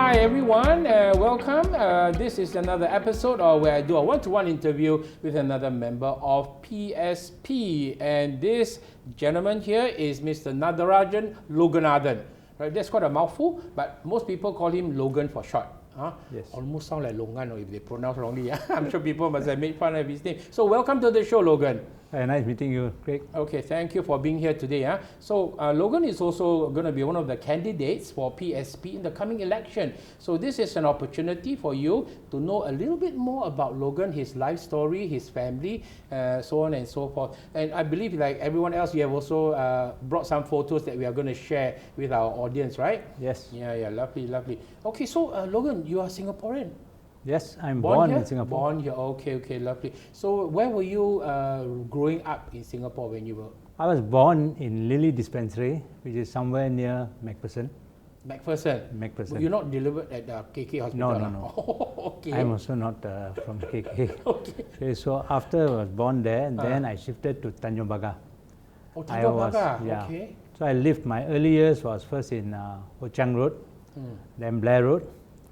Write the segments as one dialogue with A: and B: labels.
A: Hi everyone, welcome. This is another episode where I do a one-to-one interview with another member of PSP, and this gentleman here is Mr. Nadarajah Loganathan. Right, that's quite a mouthful, but most people call him Logan for short.
B: Yes.
A: Almost sound like Longan, or if they pronounce wrongly. I'm sure people must have made fun of his name. So welcome to the show, Logan.
B: Hi, nice meeting you, Craig.
A: Okay, thank you for being here today. So Logan is also going to be one of the candidates for PSP in the coming election. So this is an opportunity for you to know a little bit more about Logan, his life story, his family, so on and so forth. And I believe, like everyone else, you have also brought some photos that we are going to share with our audience, right?
B: Yes.
A: Yeah, lovely. Okay, so Logan, you are Singaporean.
B: Yes, I'm born
A: here?
B: in Singapore.
A: Born here, okay, lovely. So where were you growing up in Singapore when you were?
B: I was born in Lily Dispensary, which is somewhere near MacPherson.
A: MacPherson. You're not delivered at the KK hospital?
B: No.
A: Okay.
B: I'm also not from KK.
A: Okay.
B: So after I was born there, then I shifted to Tanjong Pagar.
A: Oh, Tanjong Pagar,
B: yeah.
A: Okay.
B: So I lived, my early years was first in Ho Chang Road, then Blair Road.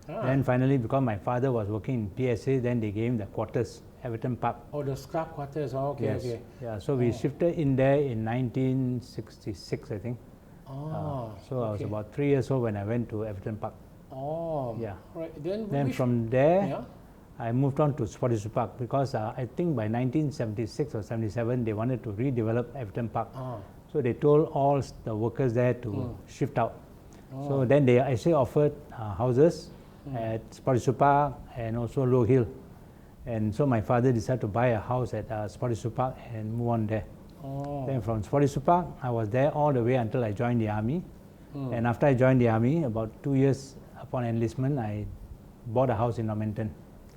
B: Then finally, because my father was working in PSA, then they gave him the quarters, Everton Park.
A: Oh, the staff quarters, okay,
B: yes.
A: okay.
B: Yeah, so we shifted in there in 1966, I think. So I was about 3 years old when I went to Everton Park.
A: Oh,
B: yeah.
A: Right.
B: Then from there, I moved on to Spottiswoode Park because I think by 1976 or 77, they wanted to redevelop Everton Park. So they told all the workers there to shift out. So then they actually offered houses at Spottiswoode Park and also Low Hill. And so my father decided to buy a house at Spottiswoode Park and move on there. Then from Spottiswoode Park, I was there all the way until I joined the army. And after I joined the army, about 2 years upon enlistment, I bought a house in Normanton.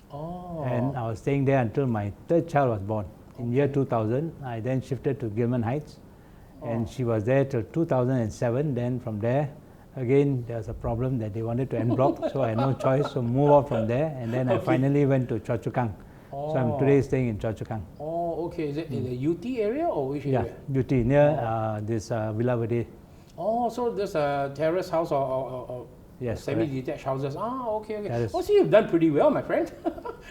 B: And I was staying there until my third child was born. In year 2000, I then shifted to Gilman Heights. And she was there till 2007. Then from there, again, there was a problem that they wanted to en bloc, so I had no choice, so move out from there, and then I finally went to Choa Chu Kang. So I'm today staying in Choa Chu Kang.
A: Oh, okay. Is it in the UT area or which area?
B: Yeah, UT, near this Villa Verde.
A: Oh, so there's a terrace house or
B: yes,
A: semi-detached houses. Okay.
B: Oh,
A: so you've done pretty well, my friend.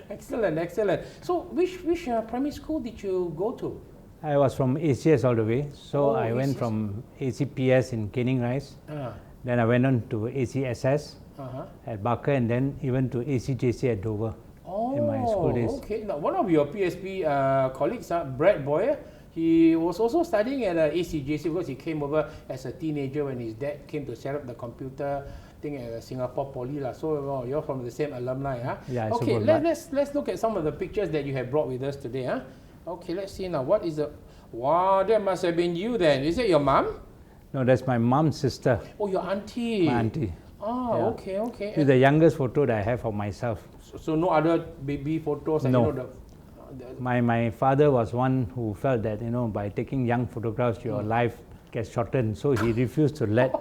A: Excellent. So which primary school did you go to?
B: I was from ACS all the way, so I
A: ACS.
B: went from ACPS in Caning Rise. Then I went on to ACSS at Barker, and then even to ACJC at Dover in my school days.
A: Okay. Now, one of your PSP colleagues, Brad Boyer, he was also studying at ACJC because he came over as a teenager when his dad came to set up the computer thing at Singapore Poly. So you're from the same alumni.
B: Yeah,
A: okay, let's look at some of the pictures that you have brought with us today. Okay, let's see now. What is the... Wow, that must have been you then. Is it your mom?
B: No, that's my mom's sister.
A: Oh, your auntie.
B: My auntie.
A: Okay.
B: This is the youngest photo that I have of myself.
A: So no other baby photos?
B: No. My father was one who felt that, by taking young photographs, your life gets shortened. So he refused to let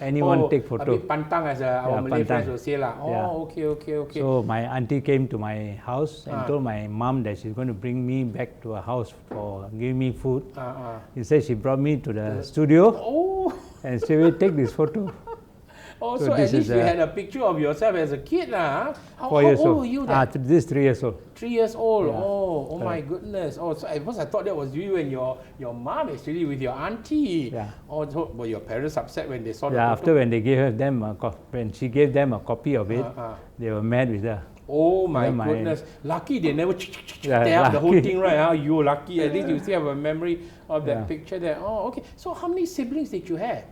B: anyone take photo.
A: A bit pantang, as our Malay friends will say. Okay.
B: So my auntie came to my house and told my mom that she's going to bring me back to her house for giving me food. Instead, she brought me to the studio and said, "Well, take this photo."
A: So at least you had a picture of yourself as a kid. How
B: 4 years
A: old
B: old.
A: were you then?
B: This 3 years old.
A: 3 years old.
B: Yeah.
A: Oh my goodness. So at first I thought that was you and your mom actually with your auntie.
B: Yeah.
A: So were your parents upset when they saw the
B: Yeah,
A: photo?
B: after when they gave them when she gave them a copy of it, they were mad with her.
A: Oh my goodness. Lucky they never tear up
B: lucky.
A: the whole thing, right? You're lucky. At least you still have a memory of that picture there. Okay. So how many siblings did you have?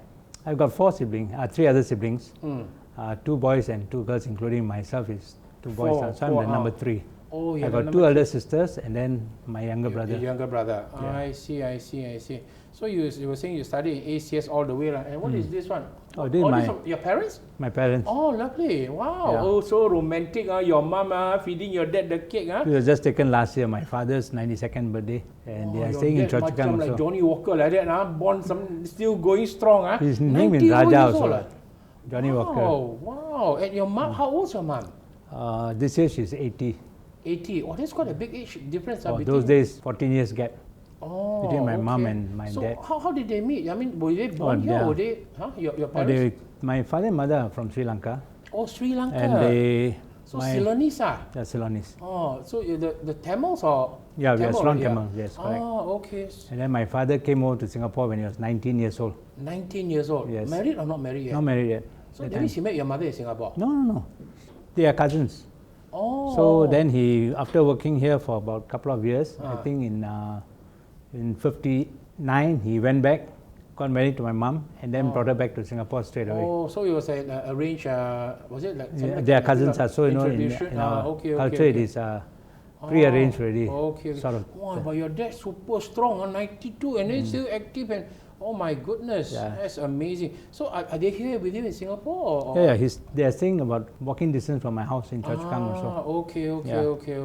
B: I've got 4 siblings, 3 other siblings. 2 boys and 2 girls, including myself is 2 boys. So I'm the number 3.
A: Oh,
B: I got 2 elder sisters and then my younger brother.
A: Your younger brother.
B: Yeah.
A: I see. So you were saying you studied in ACS all the way, right? And what is this one?
B: Oh, this is
A: from your parents?
B: My parents.
A: Oh, lovely. Wow.
B: Yeah.
A: Oh, so romantic. Your mom feeding your dad the cake.
B: It was just taken last year, my father's 92nd birthday. And they are staying in Choa Chu Kang
A: like
B: also.
A: Johnny Walker like that. Born still going strong.
B: His name is Raja also. Johnny Walker.
A: Oh, wow. And your mom, how old's your mom?
B: This year she's 80.
A: 80. Oh, that's quite a big age difference.
B: Between those days, 14 years gap. Between my mom and my dad.
A: So how did they meet? I mean, were they born here or they, your parents?
B: My father and mother are from Sri Lanka.
A: Oh, Sri Lanka.
B: And they...
A: So Ceylonese
B: The Ceylonese.
A: Oh, so the Tamils or?
B: Yeah, we are
A: Tamil,
B: strong Tamil, yes, correct.
A: Oh, okay.
B: And then my father came over to Singapore when he was 19 years old.
A: 19 years old?
B: Yes.
A: Married or not married yet?
B: Not married yet.
A: So that means you met your mother in Singapore?
B: No. They are cousins.
A: Oh.
B: So then he, after working here for about a couple of years, I think in 59, he went back, got married to my mom, and then brought her back to Singapore straight away.
A: Oh, so it was an arranged, was it like...
B: Yeah, they are cousins, so in our culture it is pre-arranged already.
A: Okay.
B: Sort of.
A: Wow, but your dad's super strong, 92, and then still active, and oh my goodness, that's amazing. So are they here with you in Singapore? Or?
B: Yeah, they are staying about walking distance from my house in Choa Chu Kang also.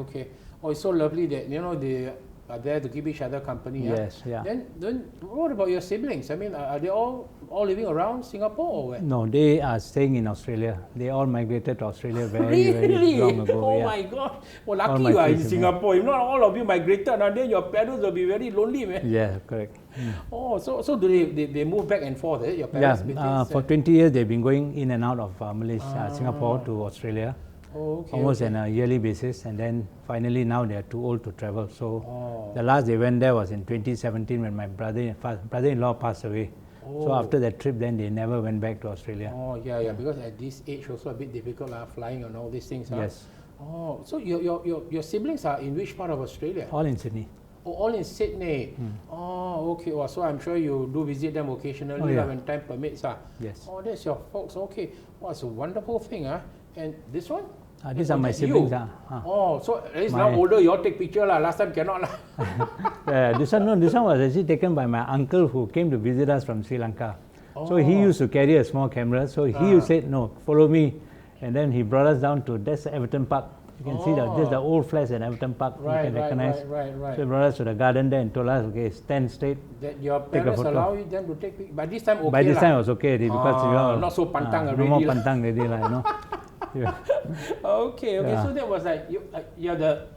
A: Okay. Oh, it's so lovely that, they are there to keep each other company.
B: Yes, yeah.
A: Then what about your siblings? I mean, are they all living around Singapore or where?
B: No, they are staying in Australia. They all migrated to Australia very long ago.
A: Oh my God. Well, lucky you are in Singapore. If not, all of you migrated, and then your parents will be very lonely, man.
B: Yeah, correct.
A: Oh, so do they move back and forth, your parents?
B: Yeah, for 20 years they've been going in and out of Malaysia, Singapore to Australia. Almost on a yearly basis, and then finally now they are too old to travel. So the last they went there was in 2017 when my brother-in-law passed away. So after that trip, then they never went back to Australia.
A: Oh yeah, because at this age also a bit difficult, flying and all these things.
B: Yes.
A: Oh, so your siblings are in which part of Australia?
B: All in Sydney.
A: Oh, all in Sydney. Oh, okay. Oh, so I'm sure you do visit them occasionally when time permits.
B: Yes.
A: Oh, that's your folks. Okay. Oh, it's a wonderful thing. And this one?
B: These are my siblings.
A: Oh, so at least now older, you all take picture. Last time cannot.
B: This one was actually taken by my uncle who came to visit us from Sri Lanka. So he used to carry a small camera. So he said, no, follow me. And then he brought us down to, that's Everton Park. You can see that there's the old flats in Everton Park. You can recognize.
A: Right.
B: So he brought us to the garden there and told us, okay, stand straight.
A: That your parents allow them to take pictures? By this time, okay.
B: By this time it was okay because
A: not so pantang already.
B: No more pantang already, Yeah.
A: Okay. So that was like you're the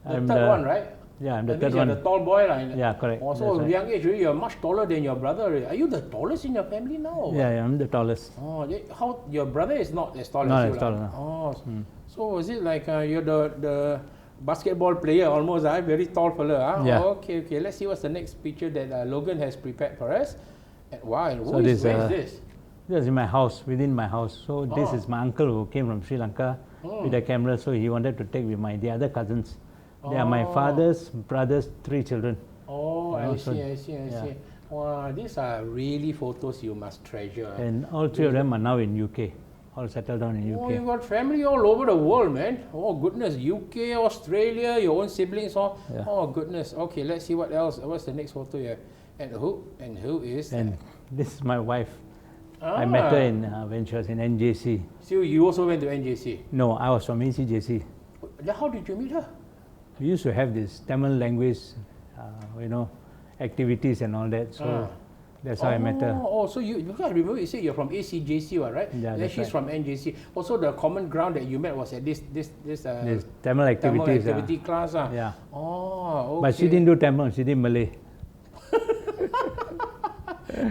A: third one, right?
B: Yeah, I'm the
A: that
B: third
A: means
B: one.
A: You're the tall boy,
B: Yeah, correct.
A: Also, at a young age, you're much taller than your brother. Are you the tallest in your family now?
B: Yeah, I'm the tallest.
A: Oh, how your brother is not as tall
B: not
A: as you?
B: Not as tall. No.
A: Oh, so was it like you're the basketball player almost? Very tall fella.
B: Yeah.
A: Okay. Let's see what's the next picture that Logan has prepared for us. Wow,
B: so
A: where is this?
B: This is my house, within my house. So this is my uncle who came from Sri Lanka with a camera. So he wanted to take with the other cousins. They are my father's brothers, 3 children.
A: Oh, I see. Wow, these are really photos you must treasure.
B: And all 3 of them are now in UK. All settled down in UK.
A: Oh, you got family all over the world, man. Oh goodness, UK, Australia, your own siblings, all. Yeah. Oh goodness. Okay, let's see what else. What's the next photo here? And who is?
B: And this is my wife. I met her when she was in NJC.
A: So you also went to NJC?
B: No, I was from ACJC.
A: How did you meet her?
B: We used to have this Tamil language, activities and all that. So that's how I met her.
A: Oh, so because I remember you said you're from ACJC, right?
B: Yeah,
A: then she's from NJC. Also, the common ground that you met was at this
B: Tamil activity
A: class.
B: Yeah.
A: Oh, okay.
B: But she didn't do Tamil, she did Malay.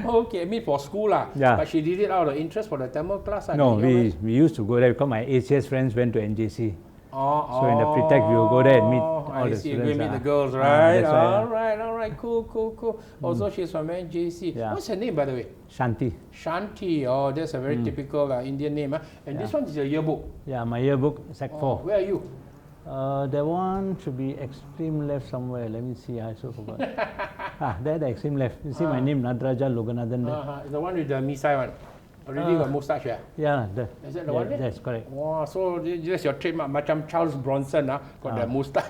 A: Okay, I mean for school
B: Yeah.
A: But she did it out of interest for the Tamil class.
B: No, we used to go there because my ACS friends went to NJC. So in the pre-tech we will go there and meet all the students.
A: You meet the girls, right?
B: All
A: right. Cool. Also, she's from NJC.
B: Yeah.
A: What's her name, by the way?
B: Shanti.
A: Oh, that's a very typical Indian name. And this one is your yearbook.
B: Yeah, my yearbook, Sec 4.
A: Where are you?
B: That one should be extreme left somewhere. Let me see, I so forgot. There, the extreme left. You see my name, Nadarajah, Loganathan there.
A: The one with the Misai one. Already got moustache,
B: Yeah.
A: Is that the one?
B: That's correct.
A: Wow, so that's your trademark, macam Charles Bronson, got the moustache.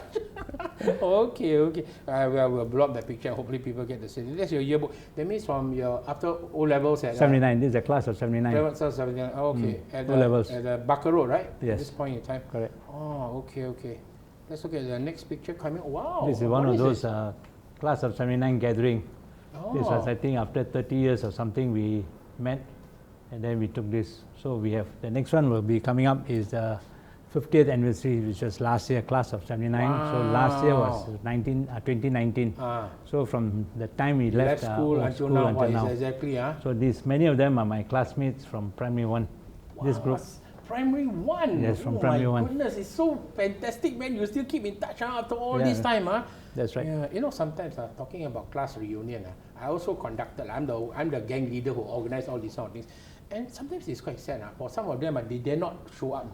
A: Okay. We'll blow up that picture. Hopefully people get to see it. That's your yearbook. That means from your after O levels at
B: 79. This is the class of 79.
A: 79. Okay. At
B: O levels.
A: At the Barker Road, right?
B: Yes.
A: At this point in time.
B: Correct.
A: Oh, okay. Let's look at the next picture coming. Wow.
B: This is one of those class of 79 gathering. This was, I think, after 30 years or something we met. And then we took this. So we have, the next one will be coming up is the 50th anniversary, which was last year, class of 79.
A: Wow.
B: So last year was 2019. So from the time we left
A: school until now. Exactly.
B: So many of them are my classmates from primary 1.
A: Wow.
B: This group.
A: primary 1.
B: Yes, from primary 1.
A: Oh my goodness, it's so fantastic, man. You still keep in touch after all this time.
B: That's right.
A: Yeah, you know, sometimes talking about class reunion, I also conducted. I'm the gang leader who organized all these sort of things. And sometimes it's quite sad. For some of them, they dare not show up.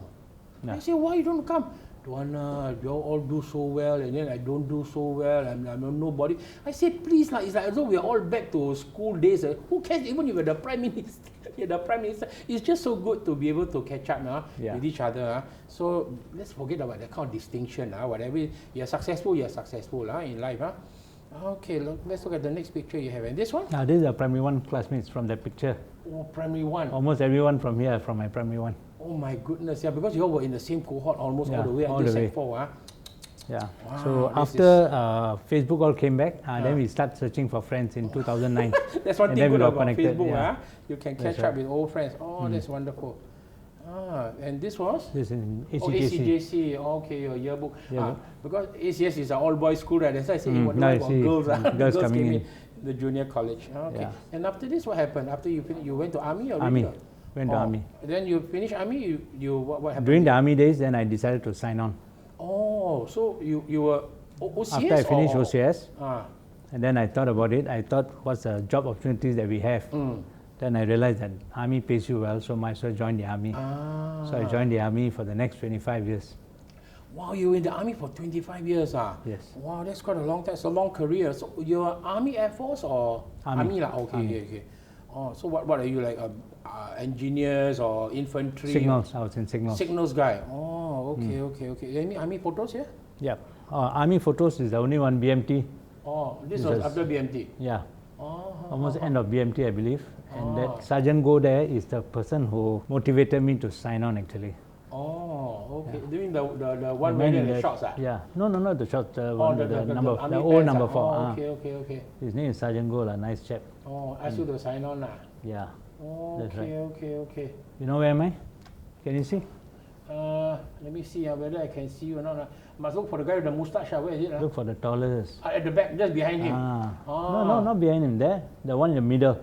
A: I say, why you don't come? You all do so well, and then I don't do so well. I'm nobody. I say, please, it's like as though we're all back to school days. Who cares? Even if you're the prime minister, It's just so good to be able to catch up with each other. So let's forget about that kind of distinction. Whatever you're successful in life. Okay, let's look at the next picture you have. And this one?
B: These are primary 1 classmates from that picture.
A: Oh, primary 1.
B: Almost everyone from here, from my primary 1.
A: Oh my goodness, because you all were in the same cohort almost all the way until Sec 4.
B: Yeah.
A: Wow,
B: so after Facebook all came back, then we start searching for friends in 2009.
A: That's one thing good about Facebook. You can catch up with old friends. Oh, that's wonderful. And this was?
B: This is in ACJC.
A: Oh, ACJC. Okay, your yearbook. Because ACS is an all-boys school, right? That's why I say what about girls.
B: Girls coming in.
A: The junior college. Okay. And after this, what happened? After you finished, you went to army or
B: Army. Went to army.
A: Then you finished army. What happened?
B: During the army days, then I decided to sign on.
A: Oh, so you were OCS?
B: After I finished OCS, and then I thought about it. I thought, what's the job opportunities that we have? Then I realized that army pays you well, so might as well join the army. So I joined the army for the next 25 years.
A: Wow, you were in the army for 25 years.
B: Yes.
A: Wow, that's quite a long time. It's a long career. So you're Army Air Force or Army? Okay. Oh, so what are you, like engineers or infantry?
B: Signals. I was in signals.
A: Signals guy. Oh, okay. Any army photos here?
B: Yeah. Army photos is the only one, BMT.
A: Oh, this was after BMT?
B: Yeah. Almost end of BMT, I believe. And that Sergeant Go there is the person who motivated me to sign on, actually.
A: Oh, okay. Doing the one wearing the shorts?
B: Yeah. No, not the shorts. The old number 4.
A: Okay.
B: His name is Sergeant Go, a nice chap.
A: Oh, asked you to sign on.
B: Yeah.
A: Oh,
B: that's right.
A: Okay.
B: You know where am I? Can you see?
A: Let me see whether I can see you or not. Must look for the guy with the moustache. Where is it?
B: Look for the tallest.
A: At the back, just behind him.
B: No, not behind him. There, the one in the middle.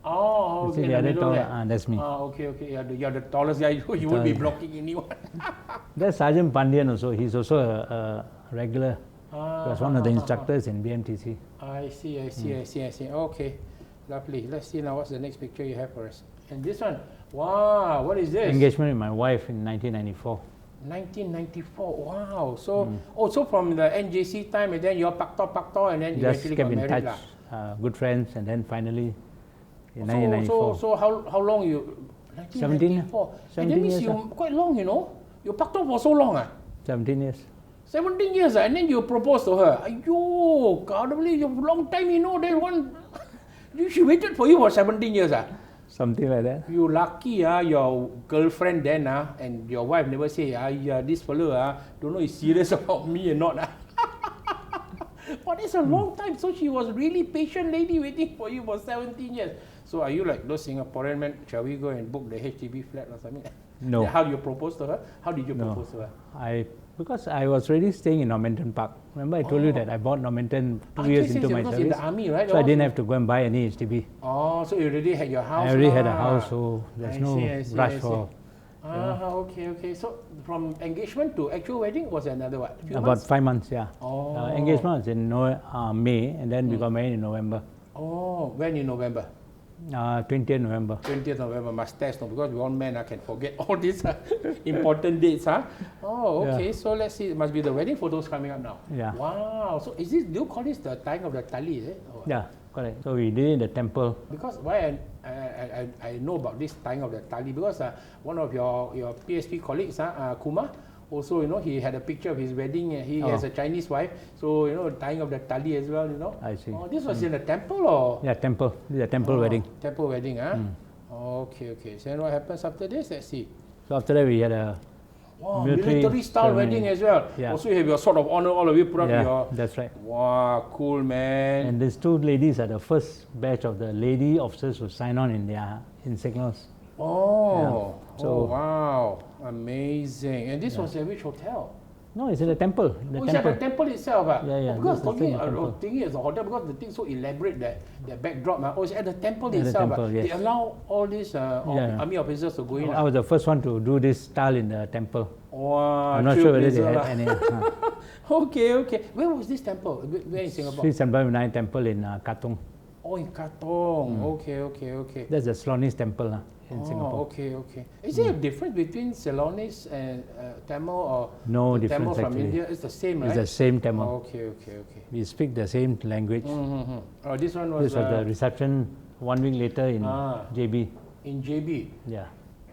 A: Oh, okay.
B: You see the other tall? That's me.
A: Okay. You're the tallest guy. You won't be blocking anyone.
B: There's Sergeant Pandian also. He's also a regular. He was one of the instructors in BMTC.
A: I see. Okay, lovely. Let's see now what's the next picture you have for us. And this one, wow, what is this?
B: Engagement with my wife in 1994.
A: 1994. Wow. So, so from the NJC time, and then you're pak to, and then
B: just
A: eventually
B: kept
A: got
B: in
A: married.
B: Touch, good friends, and then finally in 1994.
A: So how long you? 1994.
B: 17
A: and that means
B: years.
A: You quite long, You pak to for so long,
B: 17 years.
A: 17 years, and then you proposed to her. Ayyo, கடவுளே, you long time, that one. She waited for you for 17 years,
B: Something like that.
A: You lucky, your girlfriend then, and your wife never say, this fellow, don't know is serious about me or not. But it's a long time. So she was really patient lady waiting for you for 17 years. So are you like those Singaporean men, shall we go and book the HDB flat or something?
B: No.
A: How you propose to her? How did you propose to her?
B: Because I was already staying in Normanton Park. Remember I told you that I bought Normanton 2 years into my service.
A: In the army, right?
B: So I didn't have to go and buy any HDB.
A: Oh, so you already had your house?
B: I already had a house, so there's no rush for...
A: Okay. So from engagement to actual wedding was another what?
B: About 5 months, yeah.
A: Oh.
B: Engagement was in May, and then we got married in November.
A: Oh, when in November?
B: 20th November.
A: 20th November, must test, because we all men can forget all these important dates. Oh, okay. Yeah. So let's see. It must be the wedding photos coming up now.
B: Yeah.
A: Wow. So is this, do you call this the tying of the tali, is it?
B: Yeah, correct. So we did it in the temple.
A: Because why I know about this tying of the tali, because one of your PSP colleagues, Kumar, also, he had a picture of his wedding. He has a Chinese wife, so tying of the tali as well.
B: I see.
A: Oh, this was in a temple, or?
B: Yeah, temple. This is a temple wedding.
A: Temple wedding, Okay. So then what happens after this? Let's see.
B: So after that, we had a
A: military style wedding as well.
B: Yeah.
A: Also, you have your sword of honor. All of you put up your.
B: That's right.
A: Wow, cool, man.
B: And these two ladies are the first batch of the lady officers who sign on in signals.
A: Oh, wow, amazing. And this was at which hotel?
B: No, it's in the temple.
A: It's at the temple itself.
B: Yeah.
A: Because
B: This is
A: thinking it's a hotel because the thing's so elaborate that backdrop. It's at the temple itself.
B: The temple, yes.
A: They allow all these army officers to go in.
B: I was the first one to do this style in the temple.
A: Wow,
B: I'm not sure whether they had any.
A: Okay. Where was this temple? Where in Singapore?
B: Sri Sambhavi Temple in Katong.
A: Oh, in Katong. Okay.
B: That's the Ceylonese temple in Singapore.
A: Okay. Is there a difference between Ceylonese and Tamil or
B: no
A: the
B: difference
A: Tamil from
B: actually.
A: India? It's the same, right?
B: It's the same Tamil.
A: Okay.
B: We speak the same language.
A: Oh, this one was
B: This was the reception 1 week later in JB.
A: in JB.
B: Yeah,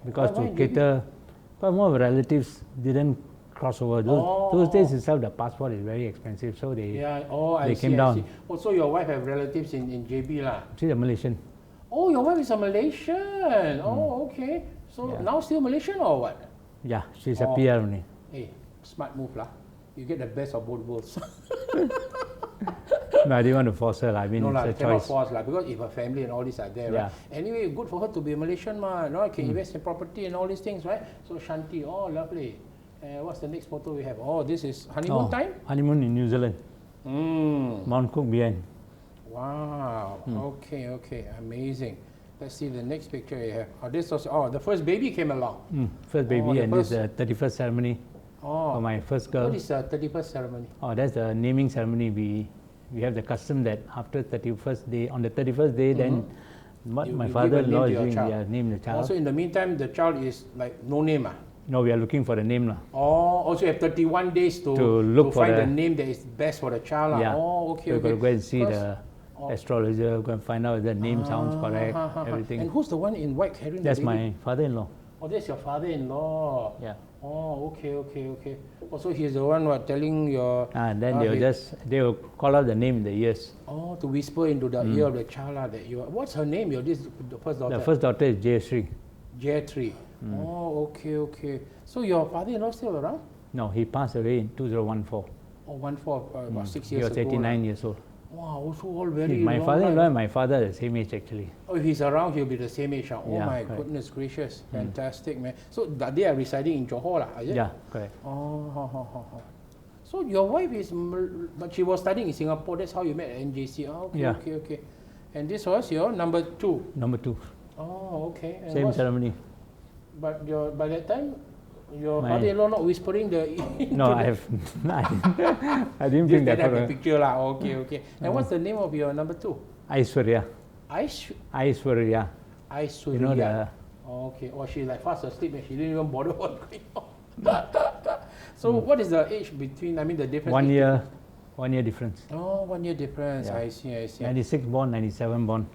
B: because
A: why
B: to
A: in
B: cater, but more relatives didn't cross over. Those days itself, the passport is very expensive, so they
A: I
B: came
A: see,
B: down.
A: I see. Oh, so your wife have relatives in JB lah?
B: She's a Malaysian.
A: Oh, your wife is a Malaysian. Oh, okay. So now still Malaysian or what?
B: Yeah, she's a PR only.
A: Hey, smart move lah. You get the best of both worlds.
B: No, I didn't want to force her. I mean,
A: no,
B: it's a
A: cannot
B: choice.
A: force lah, because if her family and all these are there, right? Anyway, good for her to be a Malaysian, no? Can invest in property and all these things, right? So Shanti, lovely. What's the next photo we have? Oh, this is honeymoon time?
B: Honeymoon in New Zealand. Mount Cook behind.
A: Wow. Okay, amazing. Let's see the next picture you have. This was the first baby came along.
B: First baby, and this is the 31st ceremony for my first girl.
A: What is the 31st ceremony?
B: Oh, that's the naming ceremony. We have the custom that after 31st day, on the 31st day, then what my father-in-law is doing, name the child.
A: Also, in the meantime, the child is like no name.
B: No, we are looking for the name.
A: Also you have 31 days to
B: look for
A: find the name that is best for the child.
B: Yeah.
A: Okay.
B: We're going to go and see the astrologer, go and find out if the name sounds correct, everything.
A: And who's the one in white carrying
B: That's
A: the baby?
B: my father-in-law.
A: Oh, that's your father-in-law.
B: Yeah.
A: Oh, okay. Also, he's the one telling your...
B: And then they will call out the name in the ears.
A: Oh, to whisper into the ear of the child that you... What's her name? The first daughter?
B: The first daughter is Jayashree.
A: Jayashree. Oh, okay. So your father-in-law still around?
B: No, he passed away in 2014.
A: Oh, about 6 years ago.
B: He was 89 years old.
A: Wow, also all very
B: My
A: long
B: father-in-law
A: life.
B: and my father are the same age actually.
A: Oh, if he's around, he'll be the same age. Oh
B: Yeah,
A: my
B: correct.
A: goodness gracious. Fantastic, man. So they are residing in Johor, is it?
B: Yeah, correct.
A: Oh. So your wife is, but she was studying in Singapore. That's how you met at NJC. Okay. And this was your number 2?
B: Number 2.
A: Oh, okay. And
B: Same ceremony.
A: But by that time, your father-in-law not whispering the...
B: No, I didn't bring that
A: have a
B: photo.
A: picture lah. Okay. And what's the name of your number 2?
B: Aishwarya.
A: Aishwarya.
B: You know the...
A: Okay. Or she's like fast asleep and she didn't even bother what's going on. So what is the age between, the difference?
B: 1 year. 1 year difference.
A: Oh, 1 year difference.
B: Yeah.
A: I see.
B: 96 born, 97 born.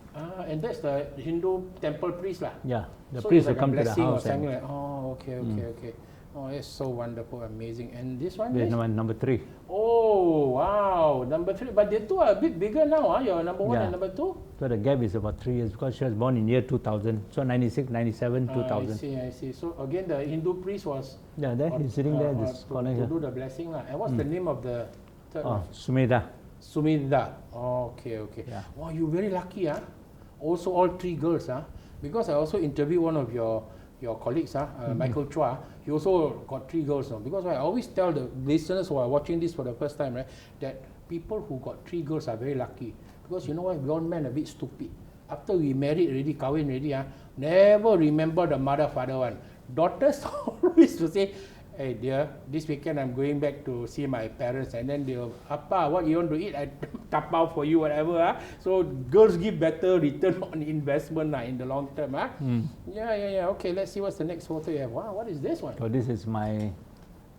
A: And that's the Hindu temple priest lah.
B: Yeah, the
A: So
B: priest
A: it's
B: will come to the house.
A: Okay. Oh, it's so wonderful, amazing. And this one
B: This
A: is?
B: is number 3.
A: Oh, wow, number 3. But the two are a bit bigger now, your number 1 and number 2?
B: So the gap is about 3 years because she was born in year 2000. So 96, 97, 2000.
A: I see. So again, the Hindu priest was...
B: Yeah, there he's sitting there, this corner
A: to
B: here.
A: do the blessing lah. And what's the name of the third one?
B: Sumedha.
A: Sumedha. Okay.
B: Yeah.
A: Wow, you very lucky, Also all 3 girls, Because I also interviewed one of your colleagues, Michael Chua. He also got 3 girls now. Because I always tell the listeners who are watching this for the first time, right, that people who got 3 girls are very lucky. Because you know what, we all men are a bit stupid. After we married already, kahwin already, never remember the mother, father one. Daughters always to say, hey dear, this weekend I'm going back to see my parents, and then they'll, Appa, what you want to eat? I tapao for you, whatever. So girls give better return on investment in the long term. Yeah. Okay, let's see what's the next photo you have. Wow, what is this one?
B: So this is my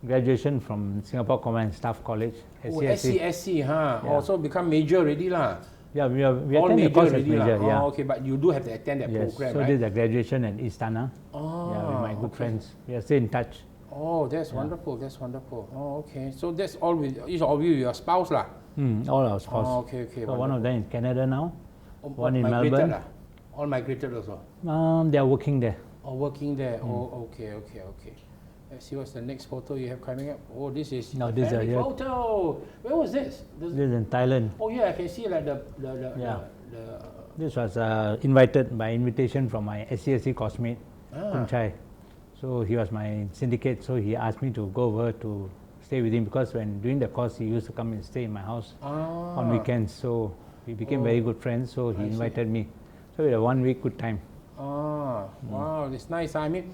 B: graduation from Singapore Command Staff College,
A: SCSC,
B: Yeah.
A: Also become major already lah.
B: Yeah, we
A: All
B: attend the
A: major
B: course as
A: already
B: major.
A: lah.
B: Yeah.
A: Okay, but you do have to attend that program,
B: So
A: right?
B: this is the graduation at Istana. With my good friends. We are still in touch.
A: Oh, that's wonderful. Oh, okay. So that's all with your spouse lah.
B: All our spouse.
A: Oh, okay.
B: So one of them in Canada now. One in
A: migrated
B: Melbourne.
A: lah. All migrated also.
B: They are working there.
A: Oh, working there. Oh, okay. Let's see what's the next photo you have coming up. Oh, this is
B: No, this is
A: family
B: a-
A: photo. Where was this?
B: This is in Thailand.
A: Oh yeah, I can see like the
B: This was invited by invitation from my SCSC classmate, Kun Chai. So he was my syndicate, so he asked me to go over to stay with him because when doing the course, he used to come and stay in my house on weekends. So we became very good friends. So he invited me. So we had a 1 week good time.
A: Wow, it's nice. I mean,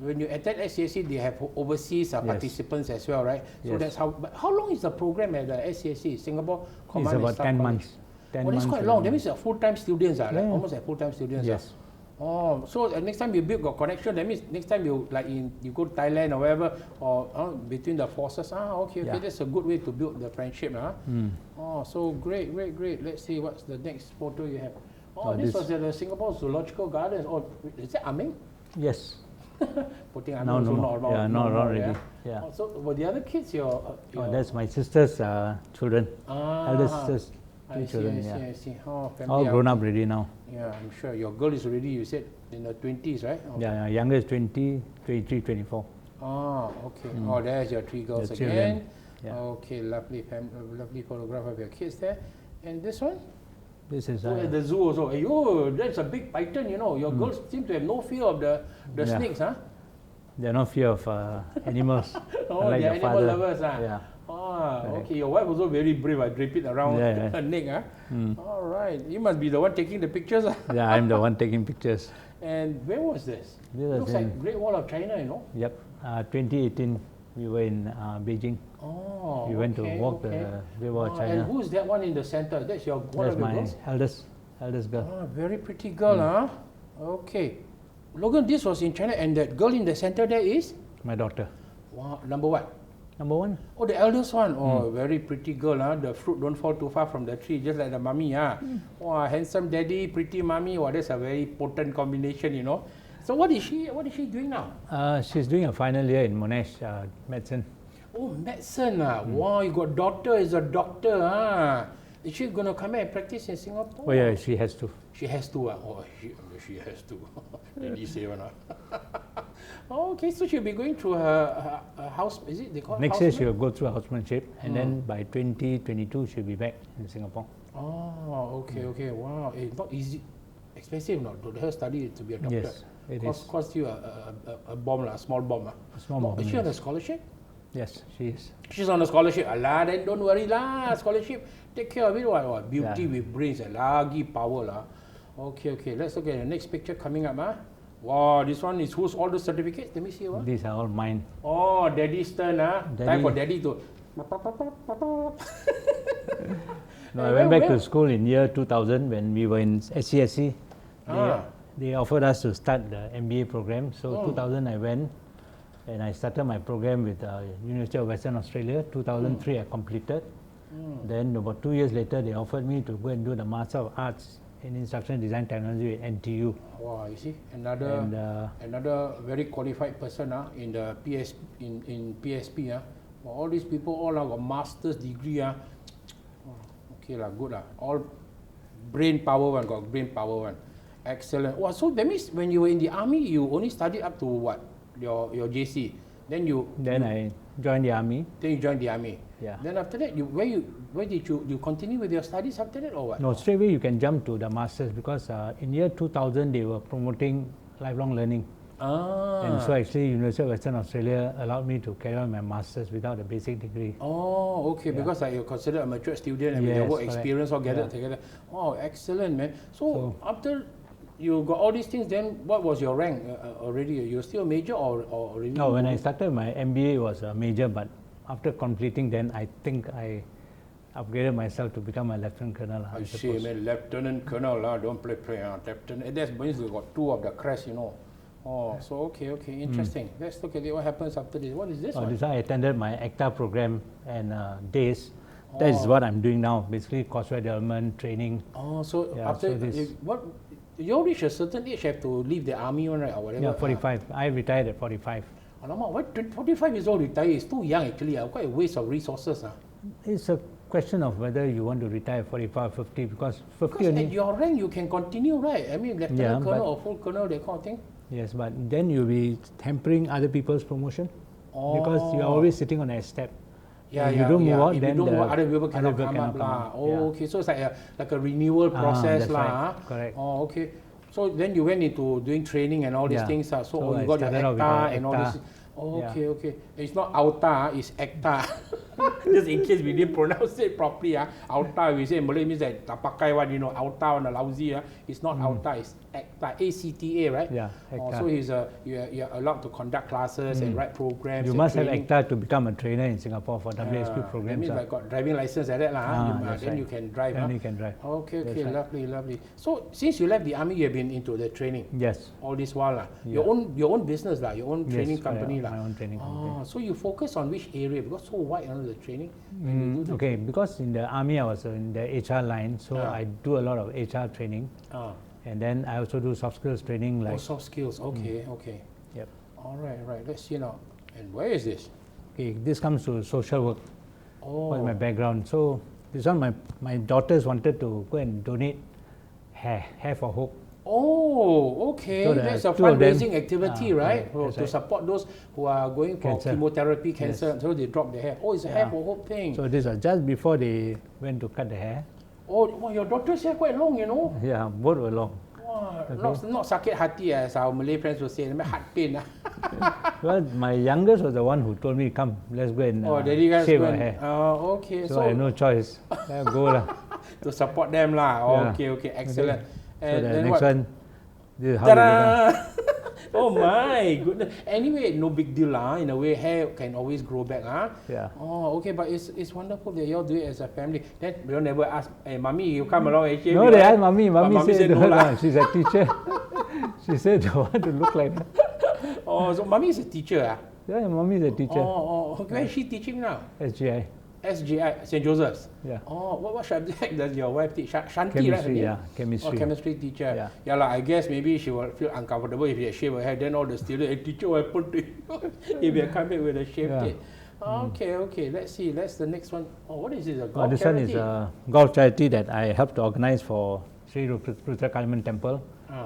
A: when you attend SCSC, they have overseas participants as well, right? So that's how. But how long is the program at the SCSC, Singapore Command?
B: It's about 10 months. 10
A: that's
B: months
A: quite long. That means full-time students, like almost like full-time students.
B: Yes.
A: So next time you build a connection, that means next time you you go to Thailand or wherever, or between the forces. Okay, that's a good way to build the friendship. So great. Let's see what's the next photo you have. This was at the Singapore Zoological Gardens. Is that Aming?
B: Yes.
A: Putting Aming not
B: already.
A: So were the other kids your
B: that's my sister's children. Elder sister's children.
A: I see. Family
B: all grown up already now.
A: Yeah, I'm sure. Your girl is already, you said, in the 20s, right?
B: Younger is 20, 23, 24.
A: Okay. There's your three girls again. Okay, lovely photograph of your kids there. And this one?
B: This is
A: at the zoo also. That's a big python, Your girls seem to have no fear of the snakes, huh?
B: They're no fear of animals.
A: Like they're animal lovers, okay. Your wife also very brave. I drape it around her neck, huh? All right. You must be the one taking the pictures.
B: Yeah, I'm the one taking pictures.
A: And where was this? Looks like Great Wall of China,
B: Yep. 2018, we were in Beijing. We went to walk the Great Wall of China.
A: And who's that one in the center? That's your one of your girls?
B: That's my eldest girl.
A: Very pretty girl, huh? Okay. Logan, this was in China, and that girl in the center there is?
B: My daughter.
A: Wow. Number what?
B: Number one.
A: The eldest one. Very pretty girl, huh? The fruit don't fall too far from the tree, just like the mummy, huh? Wow, handsome daddy, pretty mummy. Wow, that's a very potent combination, So what is she doing now?
B: She's doing a final year in Monash, medicine.
A: Medicine. Wow, you got daughter is a doctor, huh? Is she going to come back and practice in Singapore?
B: Yeah, she has to.
A: She has to. She has to. Did you say one? Okay, so she'll be going through her house. Is it they call
B: next year she'll go through housemanship, and then by 2022 she'll be back in Singapore.
A: Okay. Wow, it's not easy. Expensive, not to her study to be a doctor.
B: Yes, it is.
A: Cost you a bomb, a small bomb.
B: A small bomb.
A: Is she on a scholarship?
B: Yes, she is.
A: She's on a scholarship. Then don't worry lah. Scholarship, take care of it. What? Beauty with brains, lagi power lah. Okay. Let's look at the next picture coming up. Wow, this one is who's all the certificates? Let me see.
B: These are all mine.
A: Daddy's turn. Time for daddy to.
B: I went back to school in year 2000 when we were in SCSC. They offered us to start the MBA program. So 2000 I went. And I started my program with University of Western Australia. 2003 I completed. Then about 2 years later, they offered me to go and do the Master of Arts in Instruction Design Technology at NTU.
A: Wow, you see, another very qualified person in the in PSP. All these people all have a master's degree. Okay lah, good lah. All brain power one, got brain power one. Excellent. Wow, so that means when you were in the army, you only studied up to what? Your JC. Then
B: I joined the army.
A: Then you joined the army.
B: Yeah.
A: Then after that, where did you continue with your studies after that, or what?
B: No, straight away you can jump to the masters because in year 2000 they were promoting lifelong learning. And so actually University of Western Australia allowed me to carry on my masters without a basic degree.
A: Okay, because you're considered a mature student and with your work experience all gathered together. Excellent, man. So after you got all these things, then what was your rank already? You're still a major or already?
B: No, when I started my MBA it was a major, but after completing then I think I upgraded myself to become a lieutenant colonel.
A: I see, man, lieutenant colonel, don't play. Lieutenant, that means we got two of the crest, So okay, interesting. Let's look at it. What happens after this? What is this one?
B: This I attended my ACTA program and days. That is what I'm doing now, basically courseware development, training.
A: After this, you reach a certain age, have to leave the army, right, or whatever?
B: Yeah, 45. I retired at 45.
A: Alamak, why 45 years old retire? It's too young actually. Quite a waste of resources.
B: It's a question of whether you want to retire 45, 50, because 50 only.
A: At your rank you can continue, right? I mean, lieutenant colonel or full colonel, that kind of thing.
B: Yes, but then you'll be hampering other people's promotion because you're always sitting on a step.
A: You
B: don't move out,
A: if
B: then
A: you don't move, other people cannot come up. Okay, so it's like a renewal process
B: right. Correct.
A: Okay. So then you went into doing training and all these things. So you got your ACTA and all this. Okay, okay. It's not auta, it's acta. Just in case we didn't pronounce it properly. Auta, we say in Malay means that tapakai one, you know, auta on a lousy. It's not auta, it's acta, ACTA, right?
B: Yeah, acta.
A: So you're allowed to conduct classes and write programs.
B: You must have acta to become a trainer in Singapore for WSP programs.
A: That means I got driving license like that, then
B: right.
A: you can drive.
B: Then you can drive.
A: Okay, okay,
B: That's
A: lovely, lovely. So since you left the army, you've been into the training.
B: Yes.
A: All this while,
B: Yeah.
A: your own business, your own training company.
B: My own training company.
A: So you focus on which area? Because so wide the training.
B: Okay, because in the army I was in the HR line, so I do a lot of HR training. And then I also do soft skills training. Like
A: soft skills. Okay, okay.
B: Yep.
A: All right, right. Let's see now. And where is this?
B: Okay, this comes to social work. What's my background? So this one, my daughters wanted to go and donate hair for hope.
A: Oh, okay.
B: So
A: that's a fundraising activity, right? To support those who are going for
B: cancer.
A: Chemotherapy, cancer. Yes. So they drop their hair. Oh, it's a hair for hope thing.
B: So this was just before they went to cut the hair.
A: Oh, well, your daughter's hair quite long, you know.
B: Yeah, both were long.
A: Wow, okay. Not sakit hati as our Malay friends will say, heart pain.
B: Well, my youngest was the one who told me, come, let's go and shave her hair.
A: Okay.
B: So I had no choice. Go lah.
A: To support them lah. Okay, okay, excellent.
B: Okay.
A: And
B: so the next one, this is how
A: oh my goodness. Anyway, no big deal lah. In a way, hair can always grow back.
B: Yeah.
A: Oh, okay, but it's wonderful that you all do it as a family. Then you never ask, hey, mommy, you come along and shave.
B: No, they asked mommy. Mommy said
A: no lah.
B: She's a teacher. She said, I want to look like that.
A: Oh, so mommy is a teacher.
B: Yeah, mommy is a teacher.
A: Where is she teaching now?
B: SGI.
A: SGI, St. Joseph's.
B: Yeah.
A: Oh, what subject does your wife teach? Shanti,
B: chemistry,
A: right?
B: Yeah, chemistry.
A: Oh, chemistry teacher.
B: Yeah.
A: Yeah, like, I guess maybe she will feel uncomfortable if you shave her hair. Then all the students, hey, teacher, what happened to you? If you come back with a shaved head. Okay, okay. Let's see. That's the next one. Oh, what is this? A golf
B: this
A: charity?
B: one is a golf charity that I helped to organize for Sri Rudrakarman Temple.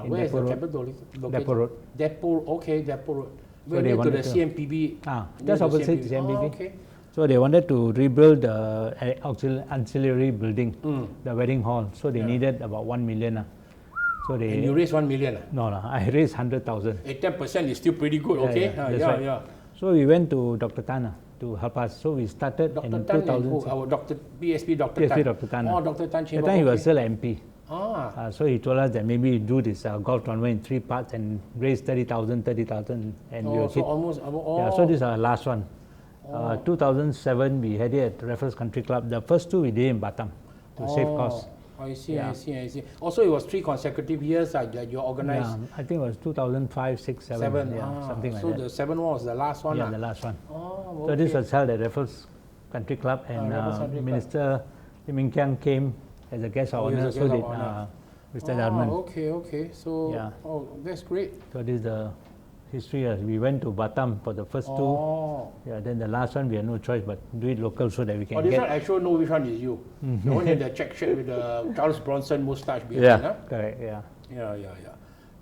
A: Where is the temple located?
B: Depot Road.
A: Depot, okay, Depot Road.
B: So
A: We're
B: they
A: near to the
B: wanted
A: CMPB.
B: Just opposite the CMPB.
A: Okay.
B: So they wanted to rebuild the ancillary building, the wedding hall. So they needed about 1 million. So they.
A: And you raised 1 million?
B: No, I raised 100,000.
A: 10% is still pretty good, okay?
B: Yeah. So we went to Dr. Tan to help us. So we started in 2000.
A: Our PSP Dr.
B: PSP
A: Tan.
B: Dr. Tan.
A: Oh, Dr. Tan.
B: That time he was still MP. So he told us that maybe do this golf tournament in 3 parts and raise 30,000, and we were
A: so almost.
B: So this is our last one. 2007 we had it at Raffles Country Club. The first two we did in Batam to save costs.
A: I see. Also, it was 3 consecutive years that you organized.
B: Yeah, I think it was 2005, 6, 7. Something like that.
A: So the 7th one was the last one.
B: Yeah, the last one.
A: Okay.
B: So this was held at Raffles Country Club, and Minister Lim Min Kiang came as a guest of honor. So did Mr. Darman.
A: Okay. So that's great.
B: So this is the history. We went to Batam for the first two. Then the last one we had no choice but do it local so that we can
A: this one I sure know which one is you. The one in the check shirt with the Charles Bronson moustache behind.
B: Yeah, correct.
A: Yeah.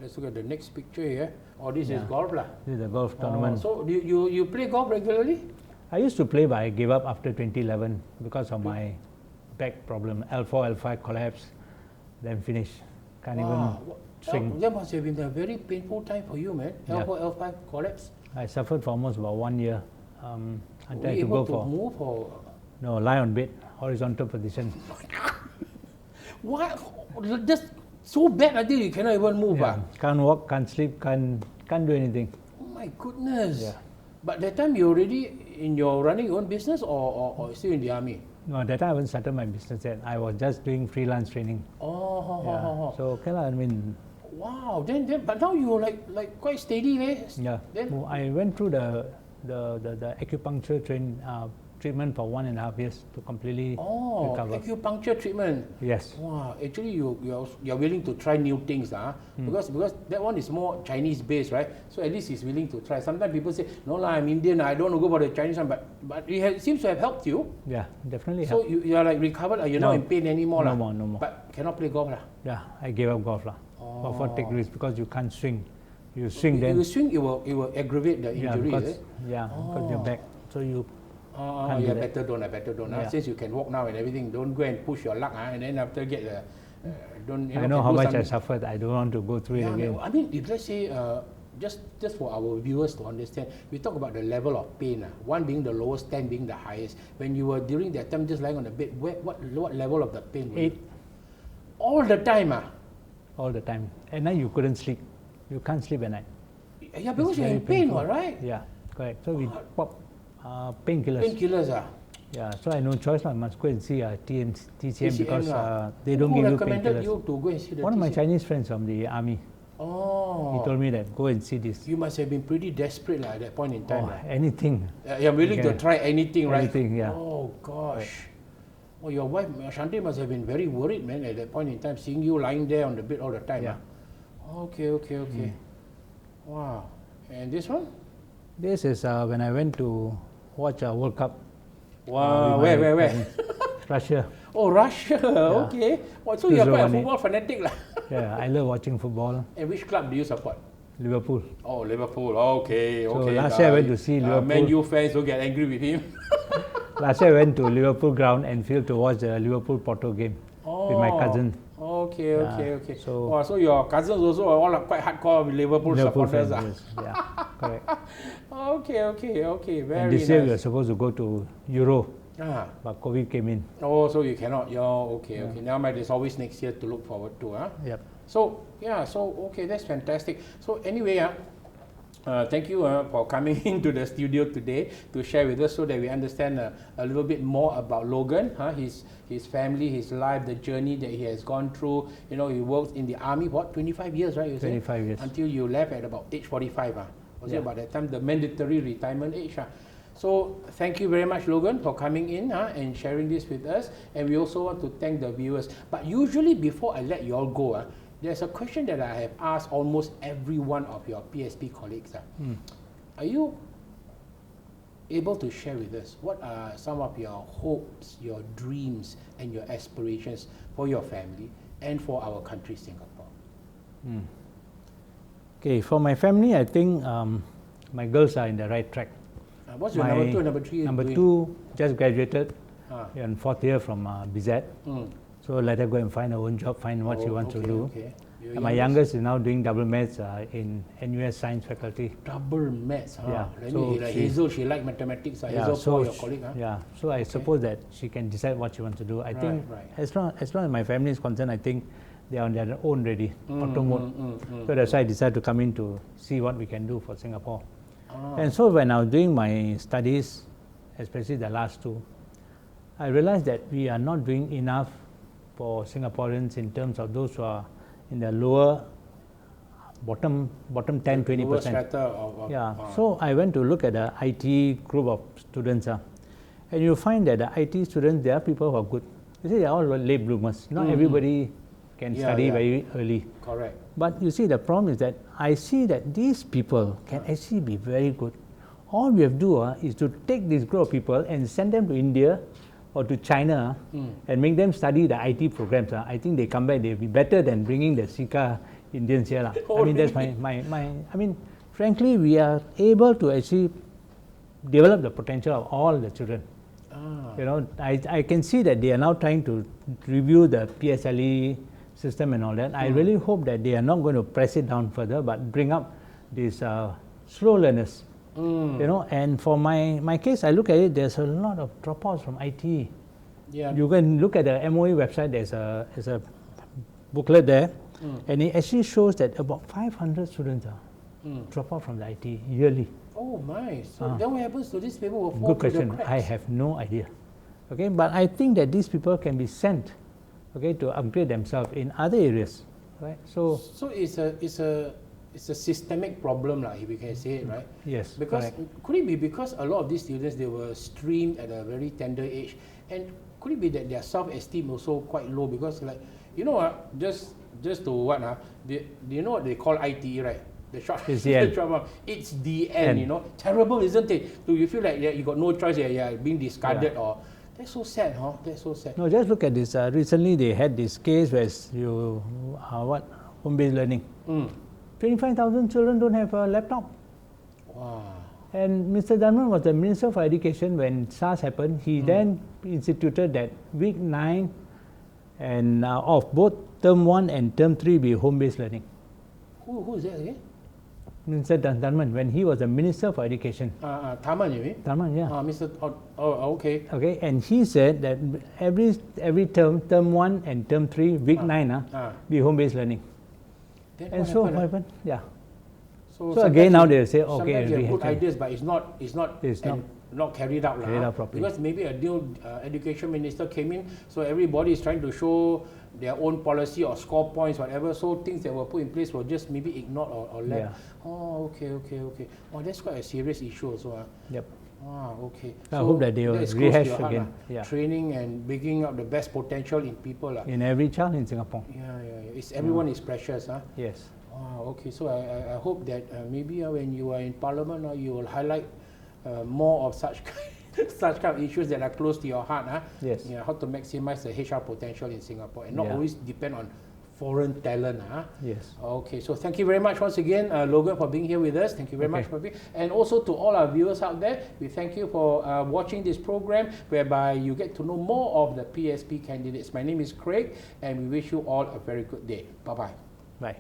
A: Let's look at the next picture here. This is golf lah.
B: This is the golf tournament.
A: So you play golf regularly?
B: I used to play, but I gave up after 2011 because of my back problem. L4, L5 collapse, then finish. Can't even swing.
A: That must have been a very painful time for you, man. L4, L5 collapse.
B: I suffered for almost about 1 year.
A: Were you able to move or?
B: No, lie on bed, horizontal position.
A: What? Just so bad until you cannot even move.
B: Can't walk, can't sleep, can't do anything.
A: Oh my goodness. But that time you already in your running your own business or still in the army?
B: No, that time I haven't started my business yet. I was just doing freelance training. So okay lah, I mean.
A: Wow. Then but now you're like quite steady, eh?
B: Yeah. Then I went through the acupuncture treatment for 1.5 years to completely recover.
A: Acupuncture treatment.
B: Yes.
A: Wow. Actually, you're willing to try new things, because that one is more Chinese based, right? So at least he's willing to try. Sometimes people say, no lah, I'm Indian, I don't want to go for the Chinese one, but it seems to have helped you.
B: Yeah, definitely.
A: So you are like recovered, you're not in pain anymore,
B: no more.
A: But cannot play golf lah.
B: Yeah, I gave up golf lah. For take risks because you can't swing. You swing then.
A: You swing, it will aggravate the injury.
B: Because your back. So you.
A: Better don't. Since you can walk now and everything, don't go and push your luck, and then after don't.
B: I know how much I suffered. I don't want to go through it again.
A: I mean, if let's say just for our viewers to understand, we talk about the level of pain, one being the lowest, 10 being the highest. When you were during that time just lying on the bed, what level of the pain were
B: 8.
A: you? All the time?
B: All the time. At night you couldn't sleep. You can't sleep at night.
A: Yeah, because you're in pain, right?
B: Yeah, correct. So we pop painkillers.
A: Painkillers,
B: Yeah, so I had no choice. I must go and see TCM because they don't
A: Who
B: give you
A: recommended
B: painkillers.
A: you to go and see the
B: One of my
A: TCM?
B: Chinese friends from the army.
A: Oh.
B: He told me that go and see this.
A: You must have been pretty desperate at that point in time.
B: Anything.
A: You're willing to try anything, right?
B: Anything, yeah.
A: Oh gosh. Oh, your wife Shanti must have been very worried, man, at that point in time, seeing you lying there on the bed all the time.
B: Yeah.
A: Okay. Wow. And this one?
B: This is when I went to watch a World Cup.
A: Wow. Where?
B: Russia.
A: Oh, Russia. Yeah. Okay. Oh, so you're quite a football fanatic, lah.
B: Yeah, I love watching football.
A: And which club do you support?
B: Liverpool.
A: Oh, Liverpool. Okay.
B: So last year I went to see Liverpool.
A: Man U fans don't get angry with him.
B: Last year I went to Liverpool ground and field to watch the Liverpool-Porto game with my cousin.
A: Okay. So your cousins also are all quite hardcore Liverpool supporters.
B: Fans, yes. Yeah, correct.
A: Okay. Very
B: and this year we were supposed to go to Euro, but COVID came in.
A: Oh, so you cannot. Okay. Never mind. There's always next year to look forward to.
B: Yep.
A: So okay, that's fantastic. So anyway, thank you for coming into the studio today to share with us so that we understand a little bit more about Logan, his family, his life, the journey that he has gone through. You know, he worked in the army, 25 years, right? You
B: 25 years.
A: Until you left at about age 45. Was it about that time, the mandatory retirement age? So thank you very much, Logan, for coming in and sharing this with us. And we also want to thank the viewers. But usually before I let you all go, there's a question that I have asked almost every one of your PSP colleagues. Are you able to share with us what are some of your hopes, your dreams, and your aspirations for your family and for our country, Singapore?
B: Okay, for my family, I think my girls are in the right track.
A: What's your number 2 and number 3?
B: Number 2 just graduated in 4th year from BZ. So let her go and find her own job, find what she wants to do.
A: Okay.
B: And my youngest is now doing double maths in NUS Science Faculty.
A: Double maths,
B: Yeah.
A: So Hazel, she likes mathematics. Hazel, so your colleague,
B: Yeah. So I suppose that she can decide what she wants to do. I think as long as my family is concerned, I think they are on their own ready, auto mode. So that's why I decided to come in to see what we can do for Singapore. And so when I was doing my studies, especially the last 2, I realized that we are not doing enough for Singaporeans in terms of those who are in the lower bottom 10, 20%. So I went to look at the IT group of students, and you find that the IT students, there are people who are good. You see, they are all late bloomers. Not everybody can study very early.
A: Correct.
B: But you see, the problem is that I see that these people can actually be very good. All we have to do is to take this group of people and send them to India or to China and make them study the IT programs. I think they come back, they'll be better than bringing the Sika Indians here. I mean, that's I mean, frankly, we are able to actually develop the potential of all the children. You know, I can see that they are now trying to review the PSLE system and all that. I really hope that they are not going to press it down further, but bring up these slow learners. You know, and for my case, I look at it, there's a lot of dropouts from IT.
A: Yeah.
B: You can look at the MOE website, there's a booklet there, and it actually shows that about 500 students drop out from the IT yearly.
A: Oh my, so then what happens to these people who fall
B: Good question, I have no idea. Okay, but I think that these people can be sent, okay, to upgrade themselves in other areas, right? So it's a systemic problem, if we can say it, right? Yes.
A: Because
B: correct.
A: Could it be because a lot of these students, they were streamed at a very tender age, and could it be that their self-esteem also quite low? Because just to what do you know what they call ITE, right? The short
B: It's the end.
A: It's the end. Terrible, isn't it? Do you feel like you got no choice? You're being discarded, or that's so sad, That's so sad.
B: No, just look at this. Recently, they had this case where home-based learning. 25,000 children don't have a laptop.
A: Wow.
B: And Mr. Dhanwan was the Minister for Education when SARS happened. He then instituted that week 9 and of both term 1 and term 3 be home-based learning.
A: Who is that again?
B: Minister Tharman, when he was the Minister for Education.
A: Tharman, you mean?
B: Tharman, yeah.
A: Mr. Okay.
B: Okay, and he said that every term 1 and term 3, week 9, be home-based learning.
A: Then
B: and
A: what
B: so
A: happened,
B: what happened? Yeah.
A: So
B: again now they say, okay,
A: sometimes
B: we
A: have good
B: have
A: ideas, but it's not carried out,
B: properly.
A: Because maybe a new education minister came in, so everybody is trying to show their own policy or score points, whatever. So things that were put in place were just maybe ignored or left.
B: Yeah.
A: Oh, okay. Oh, that's quite a serious issue also.
B: Yep.
A: Okay.
B: I hope that they will rehash again.
A: Yeah. Training and bringing up the best potential in people.
B: In every child in Singapore.
A: Yeah. Everyone is precious.
B: Yes.
A: Okay. So I hope that maybe when you are in Parliament, you will highlight more of such kind of issues that are close to your heart.
B: Yes.
A: How to maximize the HR potential in Singapore and not always depend on foreign talent.
B: Yes.
A: Okay, so thank you very much once again, Logan, for being here with us. Thank you very much for being. And also to all our viewers out there, we thank you for watching this program whereby you get to know more of the PSP candidates. My name is Craig, and we wish you all a very good day. Bye-bye.
B: Bye.